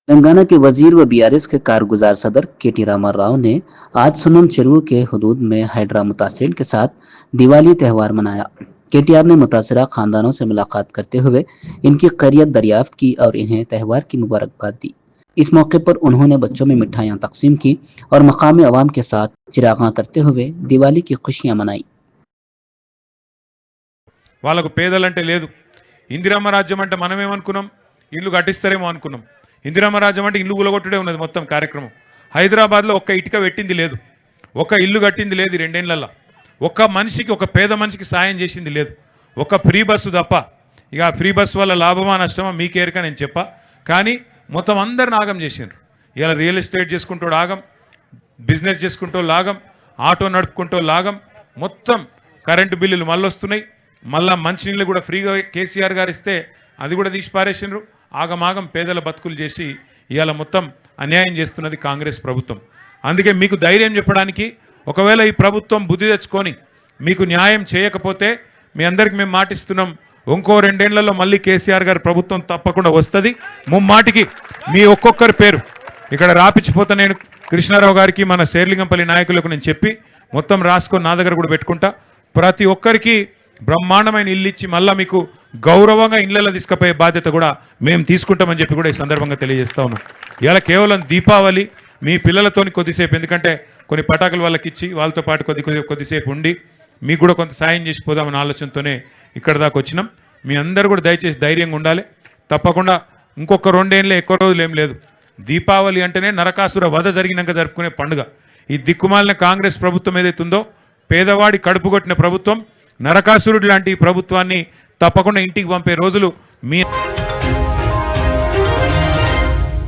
तेलंगाना के वजीर व बीआरएस के कारगुजार सदर केटी रामाराव ने आज सुनम चेरुवु के हुदूद में हाइड्रा मुतासिरीन के साथ दिवाली त्यौहार मनाया। केटीआर ने मुतासरा खानदानों से मुलाकात करते हुए इनकी खैरियत दरियाफ्त की और इन्हें त्यौहार की मुबारकबाद दी। इस मौके पर उन्होंने बच्चों में मिठाइयां तकसीम की और मकामी अवाम के साथ चिरागां करते हुए दिवाली की खुशियां मनाई। వాళ్ళకు పేదలంటే లేదు. ఇందిరమ్మ రాజ్యం అంటే మనమేమనుకున్నాం, ఇల్లు కట్టిస్తారేమో అనుకున్నాం. ఇందిరమ్మ రాజ్యం అంటే ఇల్లు గులగొట్టుడే ఉన్నది మొత్తం కార్యక్రమం. హైదరాబాద్లో ఒక్క ఇటుక పెట్టింది లేదు, ఒక్క ఇల్లు కట్టింది లేదు. 2 ఏళ్లలో ఒక్క మనిషికి, ఒక పేద మనిషికి సాయం చేసింది లేదు. ఒక ఫ్రీ బస్సు తప్ప. ఇక ఫ్రీ బస్సు వల్ల లాభమా నష్టమా మీకేరక నేను చెప్పా. కానీ మొత్తం అందరిని ఆగం చేసిండ్రు. ఇలా రియల్ ఎస్టేట్ చేసుకుంటూ ఆగం, బిజినెస్ చేసుకుంటూ లాగం, ఆటో నడుపుకుంటూ లాగం, మొత్తం కరెంటు బిల్లులు మళ్ళీ వస్తున్నాయి. మళ్ళా మంచినీళ్ళు కూడా ఫ్రీగా కేసీఆర్ గారు ఇస్తే అది కూడా తీసి పారేసిండ్రు. ఆగమాగం పేదల బతుకులు చేసి ఇవాళ మొత్తం అన్యాయం చేస్తున్నది కాంగ్రెస్ ప్రభుత్వం. అందుకే మీకు ధైర్యం చెప్పడానికి, ఒకవేళ ఈ ప్రభుత్వం బుద్ధి తెచ్చుకొని మీకు న్యాయం చేయకపోతే మీ అందరికి మేము మాటిస్తున్నాం, ఇంకో 2 ఏళ్లలో మళ్ళీ కేసీఆర్ గారి ప్రభుత్వం తప్పకుండా వస్తుంది. ముమ్మాటికి మీ ఒక్కొక్కరి పేరు ఇక్కడ రాపిచ్చిపోతా. నేను కృష్ణారావు గారికి, మన శేర్లింగంపల్లి నాయకులకు నేను చెప్పి మొత్తం రాసుకొని నా దగ్గర కూడా పెట్టుకుంటా. ప్రతి ఒక్కరికి బ్రహ్మాండమైన ఇల్లు ఇచ్చి మళ్ళా మీకు గౌరవంగా ఇళ్లలో తీసుకుపోయే బాధ్యత కూడా మేము తీసుకుంటామని చెప్పి కూడా ఈ సందర్భంగా తెలియజేస్తా ఉన్నాం. ఇలా కేవలం దీపావళి మీ పిల్లలతోని కొద్దిసేపు, ఎందుకంటే కొన్ని పటాకులు వాళ్ళకి ఇచ్చి వాళ్ళతో పాటు కొద్దిసేపు ఉండి మీకు కూడా కొంత సాయం చేసి పోదామన్న ఆలోచనతోనే ఇక్కడ దాకా వచ్చినాం. మీ అందరూ కూడా దయచేసి ధైర్యంగా ఉండాలి. తప్పకుండా ఇంకొక 2 ఏళ్ళే, ఎక్కువ రోజులు ఏం లేదు. దీపావళి అంటేనే నరకాసుర వధ జరిగినాక జరుపుకునే పండుగ. ఈ దిక్కుమాలిన కాంగ్రెస్ ప్రభుత్వం ఏదైతుందో, పేదవాడి కడుపు కొట్టిన ప్రభుత్వం, నరకాసురుడు లాంటి ప్రభుత్వాన్ని తప్పకుండా ఇంటికి పంపే రోజులు మీ